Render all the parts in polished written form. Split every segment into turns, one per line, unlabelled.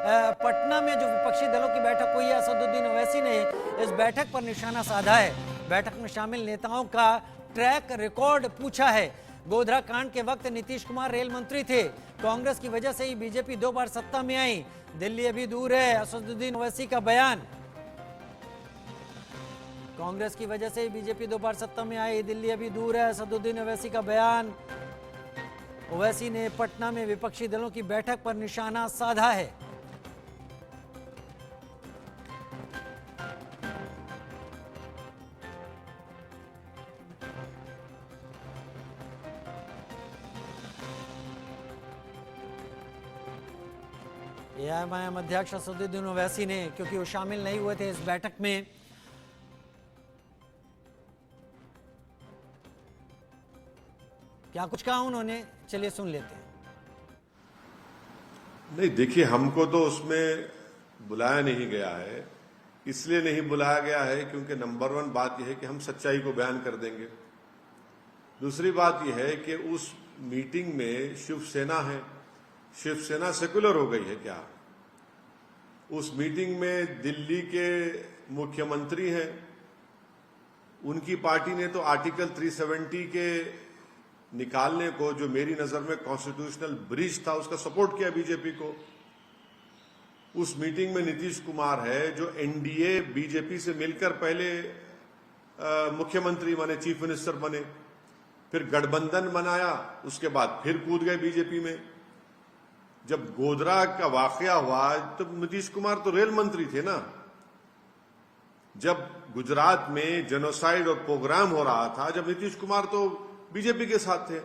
पटना में जो विपक्षी दलों की बैठक हुई है, असदुद्दीन ओवैसी ने इस बैठक पर निशाना साधा है। बैठक में शामिल नेताओं का ट्रैक रिकॉर्ड पूछा है। गोधरा कांड के वक्त नीतीश कुमार रेल मंत्री थे। कांग्रेस की वजह से ही बीजेपी 2 बार सत्ता में आई। दिल्ली अभी दूर है, असदुद्दीन ओवैसी का बयान। कांग्रेस की वजह से ही बीजेपी 2 बार सत्ता में आई, दिल्ली अभी दूर है, असदुद्दीन ओवैसी का बयान। ओवैसी ने पटना में विपक्षी दलों की बैठक पर निशाना साधा है। एआईएमआईएम अध्यक्ष असदुद्दीन ओवैसी ने, क्योंकि वो शामिल नहीं हुए थे इस बैठक में, क्या कुछ कहा उन्होंने, चलिए सुन लेते हैं।
नहीं, देखिए, हमको तो उसमें बुलाया नहीं गया है। इसलिए नहीं बुलाया गया है क्योंकि नंबर 1 बात यह है कि हम सच्चाई को बयान कर देंगे। दूसरी बात यह है कि उस मीटिंग में शिवसेना है। शिवसेना सेकुलर हो गई है क्या? उस मीटिंग में दिल्ली के मुख्यमंत्री हैं, उनकी पार्टी ने तो आर्टिकल 370 के निकालने को, जो मेरी नजर में कॉन्स्टिट्यूशनल ब्रीच था, उसका सपोर्ट किया बीजेपी को। उस मीटिंग में नीतीश कुमार है, जो एनडीए बीजेपी से मिलकर पहले मुख्यमंत्री बने, चीफ मिनिस्टर बने, फिर गठबंधन बनाया, उसके बाद फिर कूद गए बीजेपी में। जब गोधरा का वाकया हुआ तो नीतीश कुमार तो रेल मंत्री थे ना। जब गुजरात में जेनोसाइड और पोग्राम हो रहा था, जब नीतीश कुमार तो बीजेपी के साथ थे।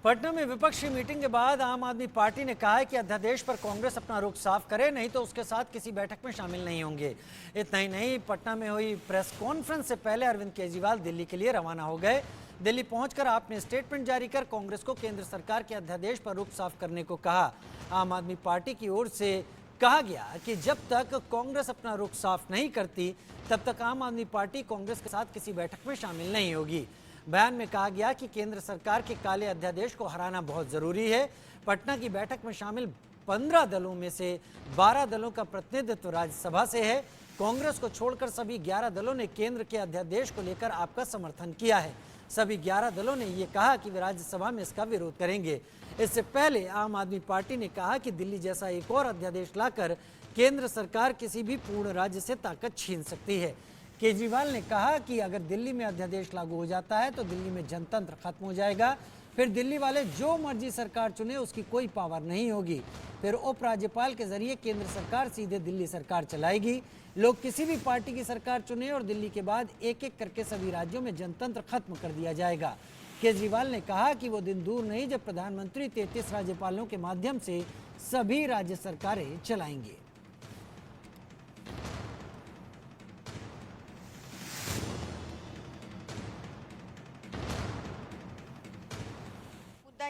पटना में विपक्षी मीटिंग के बाद आम आदमी पार्टी ने कहा है कि अध्यादेश पर कांग्रेस अपना रुख साफ करे, नहीं तो उसके साथ किसी बैठक में शामिल नहीं होंगे। इतना ही नहीं, पटना में हुई प्रेस कॉन्फ्रेंस से पहले अरविंद केजरीवाल दिल्ली के लिए रवाना हो गए। दिल्ली पहुंचकर आपने स्टेटमेंट जारी कर कांग्रेस को केंद्र सरकार के अध्यादेश पर रुख साफ करने को कहा। आम आदमी पार्टी की ओर से कहा गया कि जब तक कांग्रेस अपना रुख साफ नहीं करती, तब तक आम आदमी पार्टी कांग्रेस के साथ किसी बैठक में शामिल नहीं होगी। बयान में कहा गया कि केंद्र सरकार के काले अध्यादेश को हराना बहुत जरूरी है। पटना की बैठक में शामिल 15 दलों में से 12 दलों का प्रतिनिधित्व राज्यसभा से है। कांग्रेस को छोड़कर सभी 11 दलों ने केंद्र के अध्यादेश को लेकर आपका समर्थन किया है। सभी 11 दलों ने यह कहा कि वे राज्यसभा में इसका विरोध करेंगे। इससे पहले आम आदमी पार्टी ने कहा कि दिल्ली जैसा एक और अध्यादेश लाकर केंद्र सरकार किसी भी पूर्ण राज्य से ताकत छीन सकती है। केजरीवाल ने कहा कि अगर दिल्ली में अध्यादेश लागू हो जाता है तो दिल्ली में जनतंत्र खत्म हो जाएगा। फिर दिल्ली वाले जो मर्जी सरकार चुने, उसकी कोई पावर नहीं होगी। फिर उपराज्यपाल के जरिए केंद्र सरकार सीधे दिल्ली सरकार चलाएगी। लोग किसी भी पार्टी की सरकार चुने और दिल्ली के बाद एक एक करके सभी राज्यों में जनतंत्र खत्म कर दिया जाएगा। केजरीवाल ने कहा कि वो दिन दूर नहीं जब प्रधानमंत्री 33 राज्यपालों के माध्यम से सभी राज्य सरकारें चलाएंगे।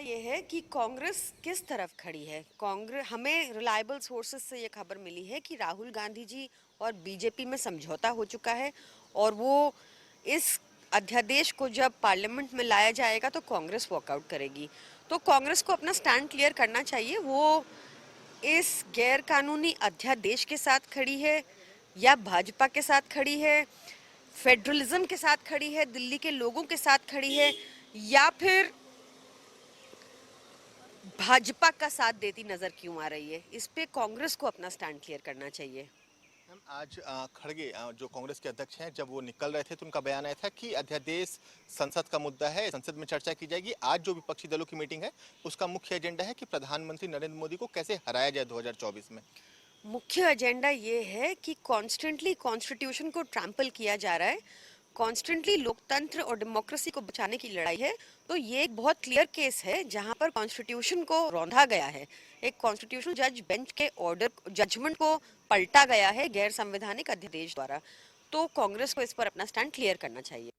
ये है कि कांग्रेस किस तरफ खड़ी है। कांग्रेस, हमें रिलायबल सोर्सेज से ये खबर मिली है कि राहुल गांधी जी और बीजेपी में समझौता हो चुका है और वो इस अध्यादेश को जब पार्लियामेंट में लाया जाएगा तो कांग्रेस वॉकआउट करेगी। तो कांग्रेस को अपना स्टैंड क्लियर करना चाहिए। वो इस गैर कानूनी अध्यादेश के साथ खड़ी है या भाजपा के साथ खड़ी है, फेडरलिज्म के साथ खड़ी है, दिल्ली के लोगों के साथ खड़ी है, या फिर भाजपा का साथ देती नजर क्यों आ रही है। इस पे कांग्रेस को अपना स्टैंड क्लियर करना चाहिए।
मैम, आज खड़गे जो कांग्रेस के अध्यक्ष हैं, जब वो निकल रहे थे तो उनका बयान आया था कि अध्यादेश संसद का मुद्दा है, संसद में चर्चा की जाएगी। आज जो विपक्षी दलों की मीटिंग है, उसका मुख्य एजेंडा है कि प्रधानमंत्री नरेंद्र मोदी को कैसे हराया जाए 2024 में।
मुख्य एजेंडा ये है कि कॉन्स्टेंटली कॉन्स्टिट्यूशन को ट्रैम्पल किया जा रहा है, कॉन्स्टेंटली लोकतंत्र और डेमोक्रेसी को बचाने की लड़ाई है। तो ये एक बहुत क्लियर केस है जहां पर कॉन्स्टिट्यूशन को रौंदा गया है, एक कॉन्स्टिट्यूशनल जज बेंच के ऑर्डर जजमेंट को पलटा गया है गैर संवैधानिक अध्यादेश द्वारा। तो कांग्रेस को इस पर अपना स्टैंड क्लियर करना चाहिए।